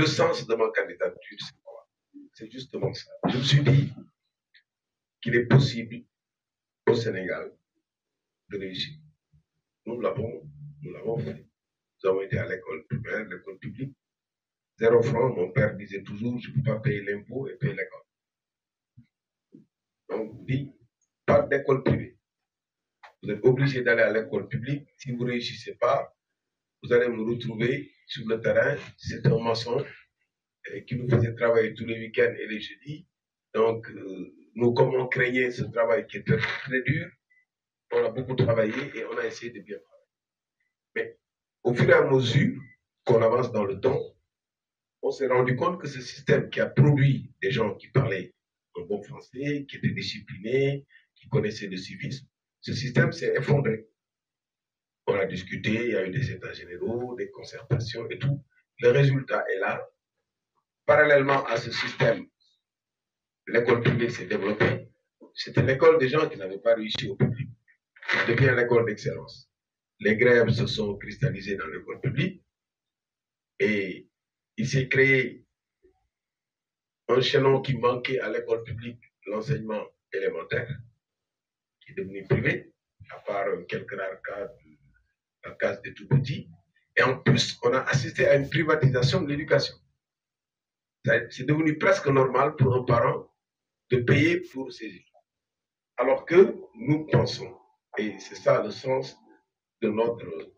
sens de ma candidature, c'est quoi? C'est justement ça. Je me suis dit qu'il est possible au Sénégal de réussir. Nous l'avons fait. Nous avons été à l'école primaire, l'école publique. 0 franc, mon père disait toujours, je ne peux pas payer l'impôt et payer l'école. Donc, on dit, pas d'école privée. Vous êtes obligé d'aller à l'école publique. Si vous ne réussissez pas, vous allez me retrouver sur le terrain. C'est un maçon qui nous faisait travailler tous les week-ends et les jeudis. Donc, nous, comme on craignait ce travail qui était très dur, on a beaucoup travaillé et on a essayé de bien travailler. Mais au fur et à mesure qu'on avance dans le temps, on s'est rendu compte que ce système qui a produit des gens qui parlaient un bon français, qui étaient disciplinés, qui connaissaient le civisme, ce système s'est effondré. On a discuté, il y a eu des états généraux, des concertations et tout. Le résultat est là. Parallèlement à ce système, l'école publique s'est développée. C'était l'école des gens qui n'avaient pas réussi au public. Ça devient l'école d'excellence. Les grèves se sont cristallisées dans l'école publique et il s'est créé un chaînon qui manquait à l'école publique, l'enseignement élémentaire, qui est devenu privé, à part quelques rares cas de la case des tout petits. Et en plus, on a assisté à une privatisation de l'éducation. C'est devenu presque normal pour un parent de payer pour ses études. Alors que nous pensons, et c'est ça le sens de notre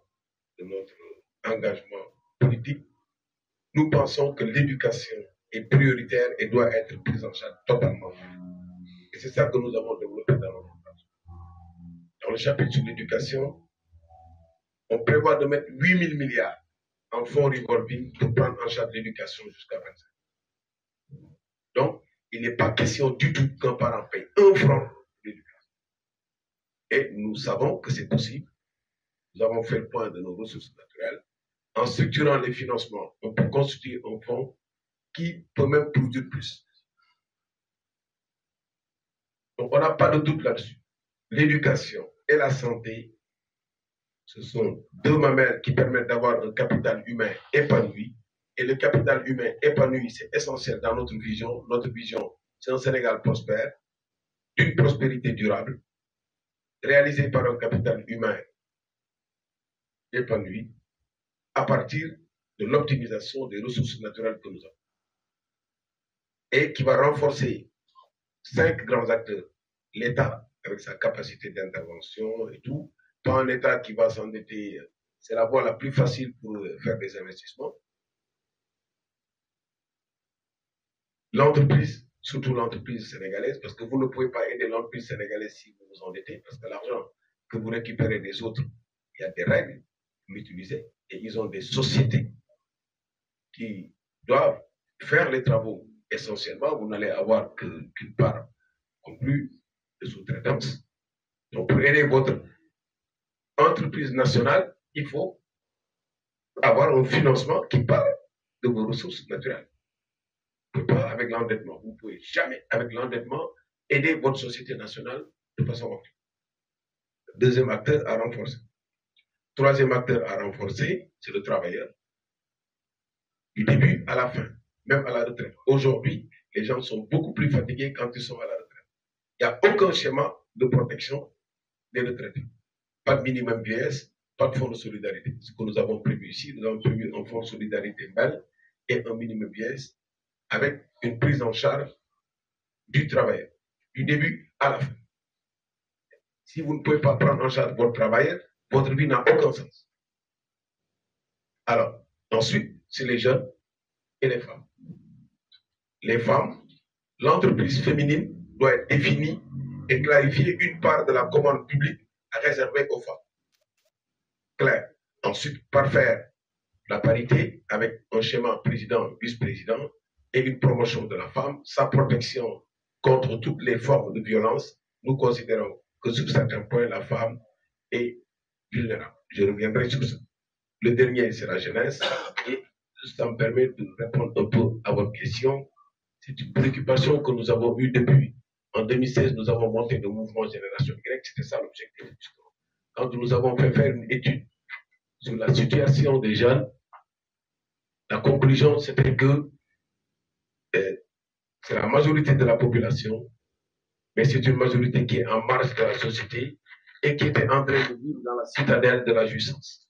engagement politique, nous pensons que l'éducation est prioritaire et doit être prise en charge totalement. Et c'est ça que nous avons développé dans notre plan. Dans le chapitre sur l'éducation, on prévoit de mettre 8 000 milliards en fonds revolving pour prendre en charge l'éducation jusqu'à 25. Donc, il n'est pas question du tout qu'un parent paye 1 franc pour l'éducation. Et nous savons que c'est possible. Nous avons fait le point de nos ressources naturelles. En structurant les financements, on peut constituer un fonds qui peut même produire plus. Donc, on n'a pas de doute là-dessus. L'éducation et la santé, ce sont deux mamelles qui permettent d'avoir un capital humain épanoui. Et le capital humain épanoui, c'est essentiel dans notre vision. Notre vision, c'est un Sénégal prospère, d'une prospérité durable, réalisé par un capital humain épanoui, à partir de l'optimisation des ressources naturelles que nous avons. Et qui va renforcer 5 grands acteurs. L'État, avec sa capacité d'intervention et tout, pas un État qui va s'endetter, c'est la voie la plus facile pour faire des investissements. L'entreprise, surtout l'entreprise sénégalaise, parce que vous ne pouvez pas aider l'entreprise sénégalaise si vous vous endettez, parce que l'argent que vous récupérez des autres, il y a des règles pour l'utiliser, et ils ont des sociétés qui doivent faire les travaux essentiellement. Vous n'allez avoir qu'une part conclue de sous-traitance. Donc, pour aider votre entreprise nationale, il faut avoir un financement qui part de vos ressources naturelles. Vous ne pouvez pas avec l'endettement. Vous ne pouvez jamais, avec l'endettement, aider votre société nationale de façon active. Deuxième acteur à renforcer. Troisième acteur à renforcer, c'est le travailleur. Du début à la fin, même à la retraite. Aujourd'hui, les gens sont beaucoup plus fatigués quand ils sont à la retraite. Il n'y a aucun schéma de protection des retraités. Pas de minimum vieillesse, pas de fonds de solidarité. Ce que nous avons prévu ici, nous avons prévu un fonds de solidarité BEL et un minimum vieillesse avec une prise en charge du travailleur, du début à la fin. Si vous ne pouvez pas prendre en charge votre travailleur, votre vie n'a aucun sens. Alors, ensuite, c'est les jeunes et les femmes. Les femmes, l'entreprise féminine doit être définie et clarifier une part de la commande publique réservée aux femmes. Claire. Ensuite, parfaire la parité avec un schéma président, vice-président et une promotion de la femme, sa protection contre toutes les formes de violence. Nous considérons que sur certains points, la femme est vulnérable. Je reviendrai sur ça. Le dernier, c'est la jeunesse. Et ça me permet de répondre un peu à votre question. C'est une préoccupation que nous avons eue depuis. En 2016, nous avons monté le mouvement Génération Y. C'était ça l'objectif. Quand nous avons fait faire une étude sur la situation des jeunes La conclusion, c'était que c'est la majorité de la population, mais c'est une majorité qui est en marge de la société et qui était en train de vivre dans la citadelle de la jouissance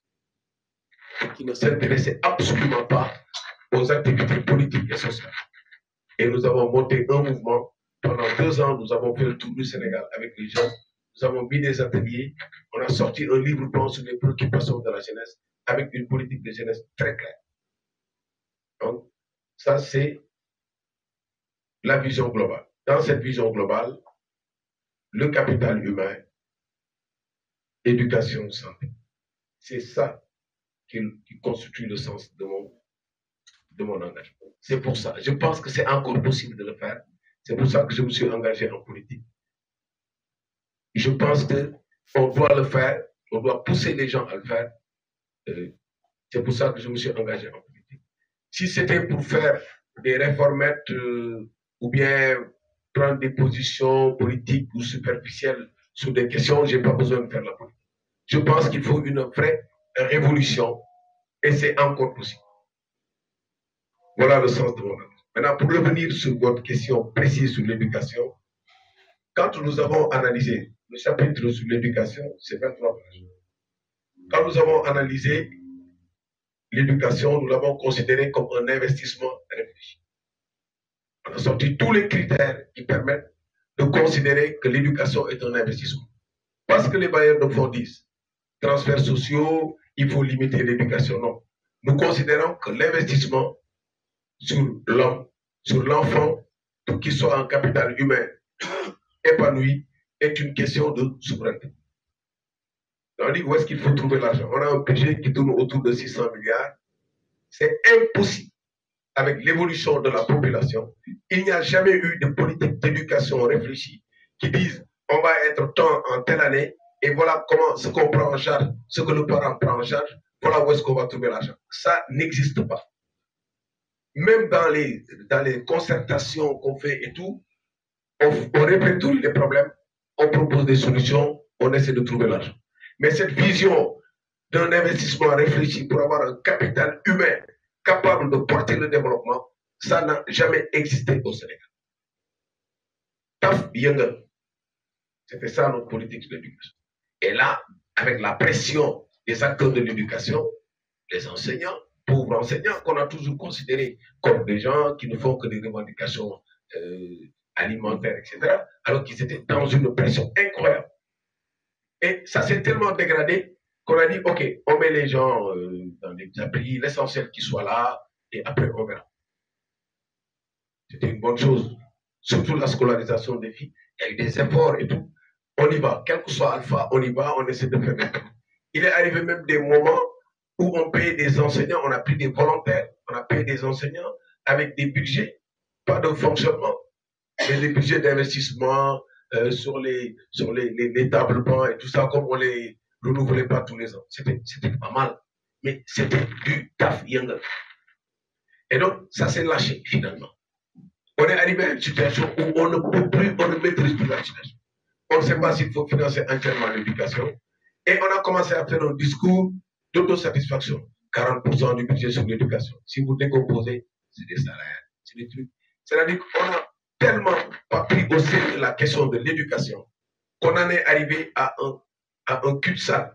et qui ne s'intéressait absolument pas aux activités politiques et sociales. Et nous avons monté un mouvement. Pendant 2 ans, nous avons fait le tour du Sénégal avec les jeunes. Nous avons mis des ateliers. On a sorti un livre blanc sur les préoccupations de la jeunesse avec une politique de jeunesse très claire. Donc, ça, c'est la vision globale. Dans cette vision globale, le capital humain, éducation, santé. C'est ça qui constitue le sens de mon engagement. C'est pour ça. Je pense que c'est encore possible de le faire. C'est pour ça que je me suis engagé en politique. Je pense qu'on doit le faire, on doit pousser les gens à le faire. C'est pour ça que je me suis engagé en politique. Si c'était pour faire des réformettes ou bien prendre des positions politiques ou superficielles sur des questions, je n'ai pas besoin de faire la politique. Je pense qu'il faut une vraie révolution et c'est encore possible. Voilà le sens de mon engagement. Maintenant, pour revenir sur votre question précise sur l'éducation, quand nous avons analysé le chapitre sur l'éducation, c'est 23 pages. Quand nous avons analysé l'éducation, nous l'avons considéré comme un investissement réfléchi. On a sorti tous les critères qui permettent de considérer que l'éducation est un investissement. Parce que les bailleurs de fonds disent, transferts sociaux, il faut limiter l'éducation. Non. Nous considérons que l'investissement sur l'homme, sur l'enfant, pour qu'il soit un capital humain épanoui, est une question de souveraineté. On dit où est-ce qu'il faut trouver l'argent? On a un budget qui tourne autour de 600 milliards. C'est impossible avec l'évolution de la population. Il n'y a jamais eu de politique d'éducation réfléchie qui dise on va être tant en telle année et voilà comment ce qu'on prend en charge, ce que le parent prend en charge, voilà où est-ce qu'on va trouver l'argent. Ça n'existe pas. Même dans les concertations qu'on fait et tout, on répertorie les problèmes, on propose des solutions, on essaie de trouver l'argent. Mais cette vision d'un investissement réfléchi pour avoir un capital humain capable de porter le développement, ça n'a jamais existé au Sénégal. Taf Younger, c'était ça notre politique de l'éducation. Et là, avec la pression des acteurs de l'éducation, les enseignants, pauvres enseignants qu'on a toujours considérés comme des gens qui ne font que des revendications alimentaires, etc., alors qu'ils étaient dans une pression incroyable. Et ça s'est tellement dégradé qu'on a dit, OK, on met les gens dans des abris, l'essentiel qu'ils soient là, et après on verra. C'était une bonne chose. Surtout la scolarisation des filles. Il y a eu des efforts et tout. On y va. Quel que soit Alpha, on y va, on essaie de faire des trucs. Il est arrivé même des moments où on payait des enseignants, on a pris des volontaires, on a payé des enseignants avec des budgets, pas de fonctionnement, mais des budgets d'investissement sur les tables bancs et tout ça, comme on les renouvelait pas tous les ans. C'était pas mal, mais c'était du taf younger. Et donc, ça s'est lâché finalement. On est arrivé à une situation où on ne peut plus, on ne maîtrise plus la situation. On ne sait pas s'il faut financer entièrement l'éducation. Et on a commencé à faire un discours d'autosatisfaction. 40% du budget sur l'éducation. Si vous décomposez, c'est des salaires, c'est des trucs. C'est-à-dire qu'on n'a tellement pas pris au sérieux la question de l'éducation qu'on en est arrivé à un cul-de-sac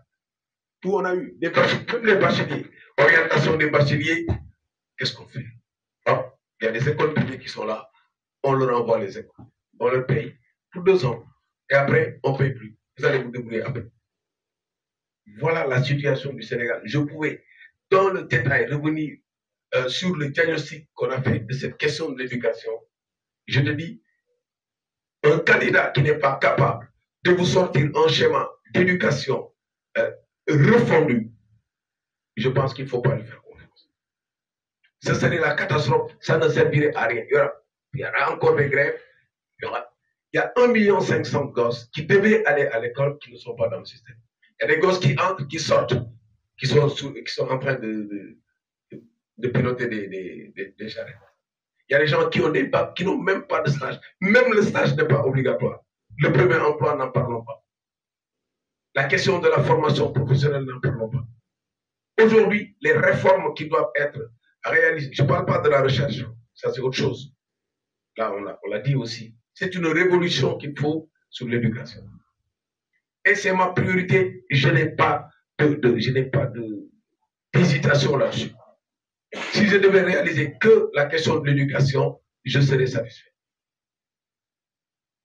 où on a eu des bacheliers, même les bacheliers, orientation des bacheliers, qu'est-ce qu'on fait? Ah, il y a des écoles privées qui sont là, on leur envoie les écoles, on leur paye pour 2 ans, et après, on ne paye plus. Vous allez vous débrouiller après. Voilà la situation du Sénégal. Je pouvais, dans le détail, revenir sur le diagnostic qu'on a fait de cette question de l'éducation. Je te dis, un candidat qui n'est pas capable de vous sortir un schéma d'éducation refondu, je pense qu'il ne faut pas lui faire confiance. Ce serait la catastrophe, ça ne servirait à rien. Il y aura encore des grèves, il y a 1,5 million de gosses qui devaient aller à l'école qui ne sont pas dans le système. Il y a des gosses qui entrent, qui sortent, qui sont en train de piloter des charrettes. Il y a des gens qui ont des bacs, qui n'ont même pas de stage. Même le stage n'est pas obligatoire. Le premier emploi, n'en parlons pas. La question de la formation professionnelle, n'en parlons pas. Aujourd'hui, les réformes qui doivent être à réaliser. Je ne parle pas de la recherche, ça c'est autre chose. Là, on l'a dit aussi. C'est une révolution qu'il faut sur l'éducation. Et c'est ma priorité. Je n'ai pas d'hésitation là-dessus. Si je devais réaliser que la question de l'éducation, je serais satisfait.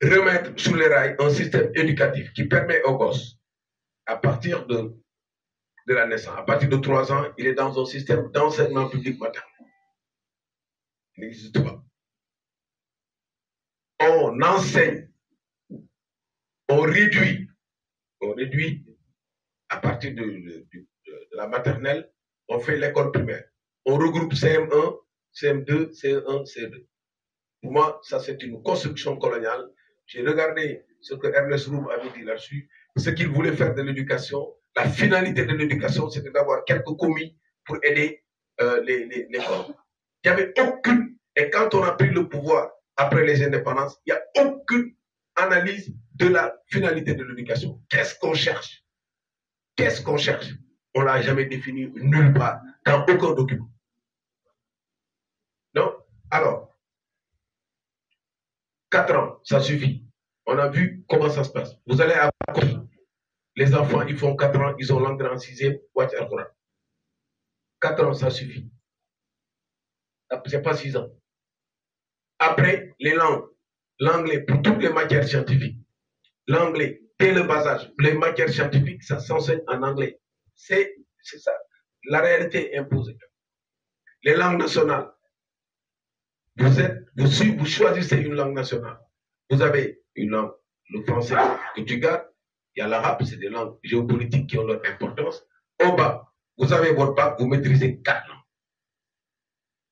Remettre sur les rails un système éducatif qui permet aux gosses, à partir de la naissance, à partir de 3 ans, il est dans un système d'enseignement public maternel. Il n'existe pas. On enseigne, on réduit à partir de la maternelle, on fait l'école primaire. On regroupe CM1, CM2, CE1, CE2. Pour moi, ça c'est une construction coloniale. J'ai regardé ce que Ernest Roume avait dit là-dessus. Ce qu'il voulait faire de l'éducation, la finalité de l'éducation, c'était d'avoir quelques commis pour aider les femmes. Il n'y avait aucune, et quand on a pris le pouvoir après les indépendances, il n'y a aucune analyse de la finalité de l'éducation. Qu'est-ce qu'on cherche? Qu'est-ce qu'on cherche? On ne l'a jamais défini nulle part, dans aucun document. Non? Alors, 4 ans, ça suffit. On a vu comment ça se passe. Vous allez à les enfants, ils font 4 ans, ils ont l'entrée en 6e, 4 ans, ça suffit. Ce n'est pas 6 ans. Après, les langues. L'anglais pour toutes les matières scientifiques. L'anglais, dès le bas âge, les matières scientifiques, ça s'enseigne en anglais. C'est ça. La réalité est imposée. Les langues nationales. Vous choisissez une langue nationale. Vous avez une langue, le français que tu gardes. Il y a l'arabe, c'est des langues géopolitiques qui ont leur importance. Au bas, vous avez votre bac, vous maîtrisez 4 langues.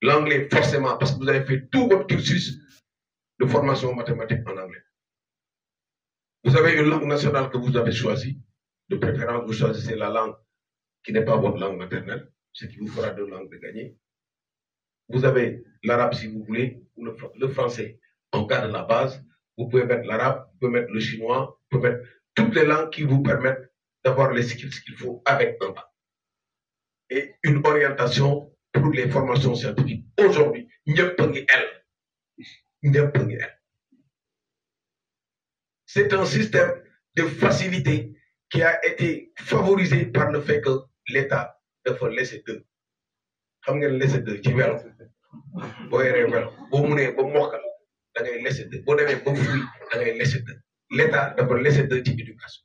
L'anglais, forcément, parce que vous avez fait tout votre cursus de formation mathématique en anglais. Vous avez une langue nationale que vous avez choisie. De préférence, vous choisissez la langue qui n'est pas votre langue maternelle, ce qui vous fera 2 langues de gagner. Vous avez l'arabe si vous voulez, ou le français. On garde la base. Vous pouvez mettre l'arabe, vous pouvez mettre le chinois, vous pouvez mettre toutes les langues qui vous permettent d'avoir les skills qu'il faut avec un bac. Et une orientation pour les formations scientifiques. Aujourd'hui, c'est un système de facilité qui a été favorisé par le fait que l'État doit laisser deux. Xam ngeen laisser deux ci welo boo yoree welo boo mënee ba mokkal da ngay laisser deux boo demee ba fuy da ngay laisser deux. L'État doit laisser deux ci éducation.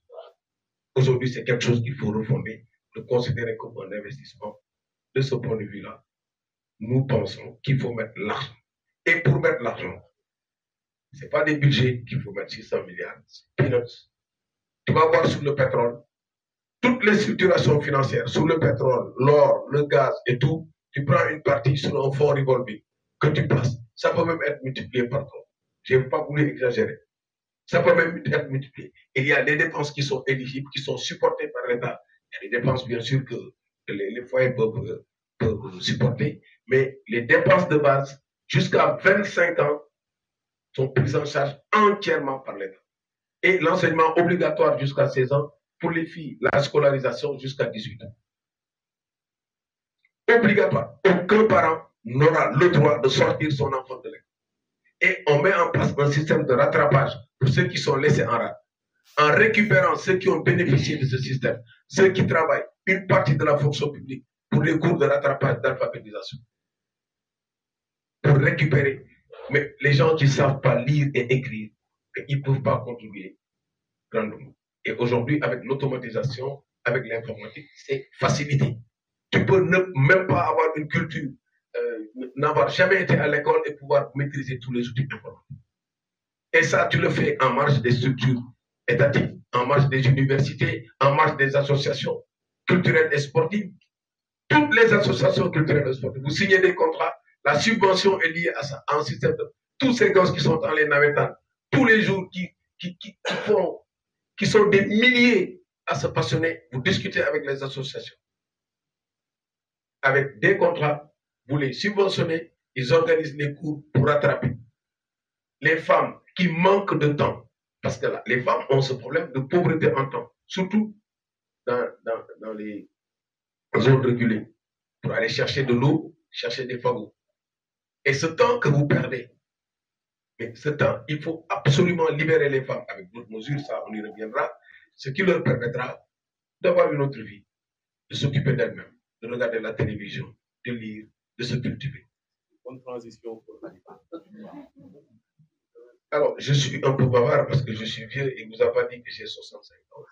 Aujourd'hui, c'est quelque chose qu'il faut refonder, le considérer comme un investissement. De ce point de vue-là, nous pensons qu'il faut mettre l'argent. Et pour mettre l'argent, ce n'est pas des budgets qu'il faut mettre 600 milliards, peanuts. Tu vas voir sur le pétrole, toutes les structurations financières, sur le pétrole, l'or, le gaz et tout, tu prends une partie sur un fonds revolving que tu places. Ça peut même être multiplié par 3. Je n'ai pas voulu exagérer. Ça peut même être multiplié. Il y a des dépenses qui sont éligibles, qui sont supportées par l'État. Il y a des dépenses, bien sûr, que les foyers peuvent supporter, mais les dépenses de base, jusqu'à 25 ans, sont prises en charge entièrement par l'État. Et l'enseignement obligatoire jusqu'à 16 ans, pour les filles, la scolarisation jusqu'à 18 ans. Obligatoire. Aucun parent n'aura le droit de sortir son enfant de l'école. Et on met en place un système de rattrapage pour ceux qui sont laissés en rade. En récupérant ceux qui ont bénéficié de ce système, ceux qui travaillent, une partie de la fonction publique, pour les cours de rattrapage d'alphabétisation. Pour récupérer. Mais les gens qui ne savent pas lire et écrire, ils ne peuvent pas contribuer grandement. Et aujourd'hui, avec l'automatisation, avec l'informatique, c'est facilité. Tu peux même pas avoir une culture, n'avoir jamais été à l'école et pouvoir maîtriser tous les outils informatiques. Et ça, tu le fais en marge des structures étatiques, en marge des universités, en marge des associations culturelles et sportives. Toutes les associations culturelles et sportives, vous signez des contrats, la subvention est liée à ça, à un système de tous ces gosses qui sont dans les navettanes, tous les jours qui sont des milliers à se passionner, vous discutez avec les associations. Avec des contrats, vous les subventionnez, ils organisent les cours pour rattraper. Les femmes qui manquent de temps, parce que là, les femmes ont ce problème de pauvreté en temps, surtout dans les zones régulées. Pour aller chercher de l'eau, chercher des fagots. Et ce temps que vous perdez, mais ce temps, il faut absolument libérer les femmes avec d'autres mesures, ça on y reviendra, ce qui leur permettra d'avoir une autre vie, de s'occuper d'elles-mêmes, de regarder la télévision, de lire, de se cultiver. Bonne transition pour l'animal. Alors, je suis un peu bavard parce que je suis vieux et vous avez pas dit que j'ai 65 ans.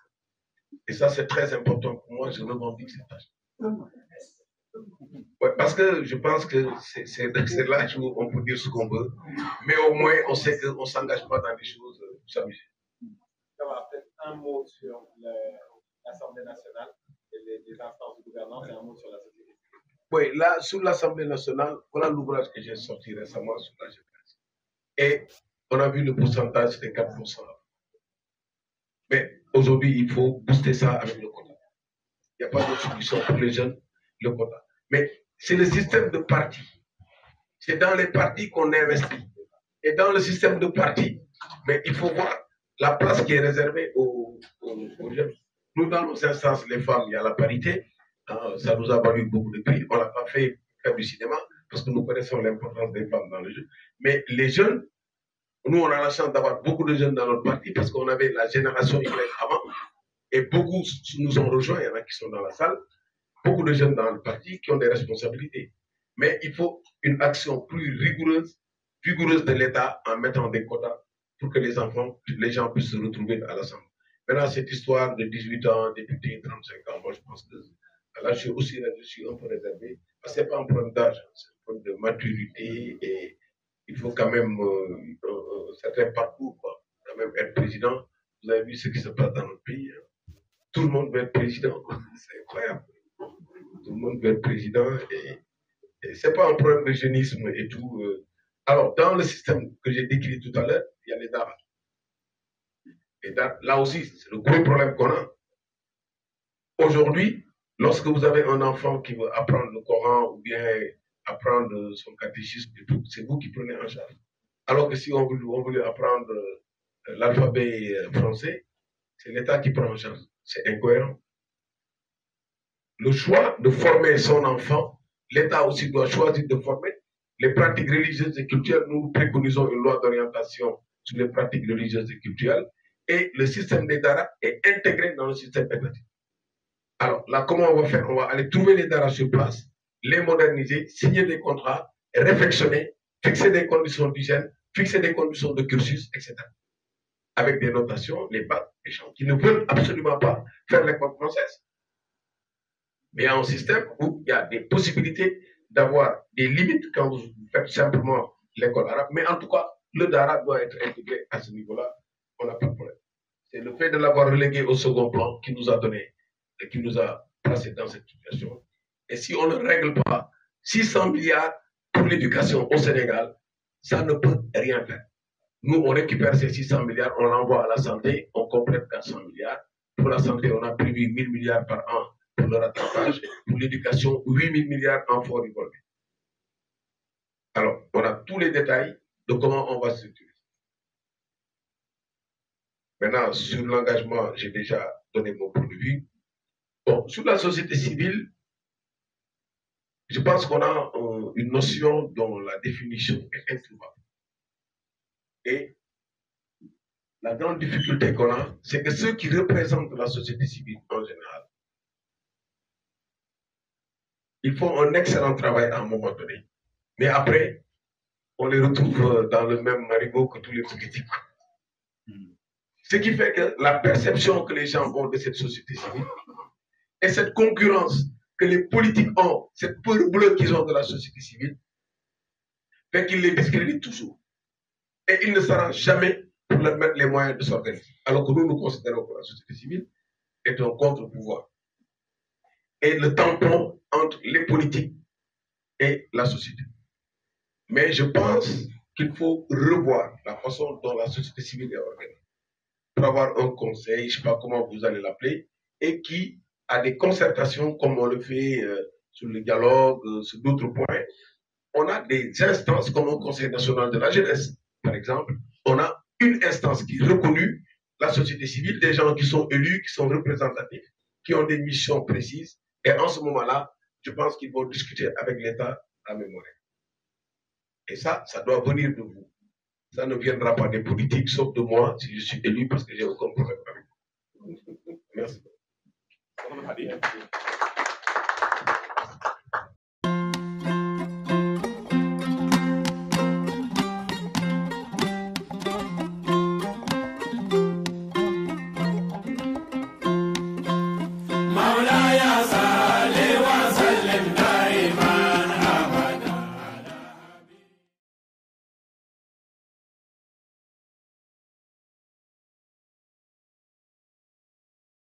Et ça, c'est très important pour moi, je revendique cette âge. Ouais, parce que je pense que c'est l'âge où on peut dire ce qu'on veut, mais au moins on sait qu'on ne s'engage pas dans des choses pour s'amuser. Peut-être un mot sur l'Assemblée nationale et les instances de gouvernance et un mot sur la société. Oui, là, sur l'Assemblée nationale, voilà l'ouvrage que j'ai sorti récemment sur la jeunesse. Et on a vu le pourcentage, c'était 4%. Mais aujourd'hui, il faut booster ça avec le quota. Il n'y a pas de solution pour les jeunes, le quota. Mais c'est le système de parti. C'est dans les partis qu'on investit. Et dans le système de parti, mais il faut voir la place qui est réservée aux jeunes. Nous, dans nos instances, les femmes, il y a la parité. Ça nous a valu beaucoup de prix. On ne l'a pas fait faire du cinéma parce que nous connaissons l'importance des femmes dans le jeu. Mais les jeunes, nous, on a la chance d'avoir beaucoup de jeunes dans notre parti parce qu'on avait la génération Y avant. Et beaucoup nous ont rejoints, il y en a qui sont dans la salle. Beaucoup de jeunes dans le parti qui ont des responsabilités. Mais il faut une action plus rigoureuse de l'État en mettant des quotas pour que les gens puissent se retrouver à l'Assemblée. Maintenant, cette histoire de 18 ans, député, 35 ans, moi je pense que là, je suis un peu réservé. Parce que ce n'est pas un problème d'âge, c'est un problème de maturité et il faut quand même un certain parcours, quoi. Quand même être président. Vous avez vu ce qui se passe dans notre pays. Hein. Tout le monde veut être président. C'est incroyable. Tout le monde veut être président et ce n'est pas un problème de jeunisme et tout. Alors, dans le système que j'ai décrit tout à l'heure, il y a les daras. Et là aussi, c'est le gros problème qu'on a. Aujourd'hui, lorsque vous avez un enfant qui veut apprendre le Coran ou bien apprendre son catéchisme et tout, c'est vous qui prenez en charge. Alors que si on voulait apprendre l'alphabet français, c'est l'État qui prend en charge. C'est incohérent. Le choix de former son enfant, l'État aussi doit choisir de former. Les pratiques religieuses et culturelles, nous préconisons une loi d'orientation sur les pratiques religieuses et culturelles et le système des daras est intégré dans le système étatique. Alors là, comment on va faire? On va aller trouver les daras sur place, les moderniser, signer des contrats, réflexionner, fixer des conditions d'hygiène, fixer des conditions de cursus, etc. Avec des notations, les bacs, les gens qui ne veulent absolument pas faire l'école française. Mais il y a un système où il y a des possibilités d'avoir des limites quand vous faites simplement l'école arabe. Mais en tout cas, le dara doit être intégré à ce niveau-là. On n'a pas de problème. C'est le fait de l'avoir relégué au second plan qui nous a donné et qui nous a placé dans cette situation. Et si on ne règle pas 600 milliards pour l'éducation au Sénégal, ça ne peut rien faire. Nous, on récupère ces 600 milliards, on l'envoie à la santé, on complète 400 milliards. Pour la santé, on a prévu 1000 milliards par an pour le rattrapage. Pour l'éducation, 8000 milliards en fonds revolvés. Alors, on a tous les détails de comment on va structurer. Maintenant, sur l'engagement, j'ai déjà donné mon point de vue. Bon, sur la société civile, je pense qu'on a une notion dont la définition est introuvable. Et la grande difficulté qu'on a, c'est que ceux qui représentent la société civile en général, ils font un excellent travail à un moment donné. Mais après, on les retrouve dans le même marigot que tous les politiques. Ce qui fait que la perception que les gens ont de cette société civile et cette concurrence que les politiques ont, cette peur bleue qu'ils ont de la société civile, fait qu'ils les discréditent toujours. Et ils ne s'arrangent jamais pour leur mettre les moyens de s'organiser. Alors que nous considérons que la société civile est un contre-pouvoir. Et le tampon entre les politiques et la société. Mais je pense qu'il faut revoir la façon dont la société civile est organisée. Pour avoir un conseil, je ne sais pas comment vous allez l'appeler, et qui a des concertations comme on le fait sur le dialogue, sur d'autres points. On a des instances comme le Conseil national de la jeunesse, par exemple. On a une instance qui est reconnue, la société civile, des gens qui sont élus, qui sont représentatifs, qui ont des missions précises. Et en ce moment-là, je pense qu'ils vont discuter avec l'État à mémoire. Et ça doit venir de vous. Ça ne viendra pas des politiques, sauf de moi, si je suis élu, parce que j'ai aucun problème avec vous. Merci.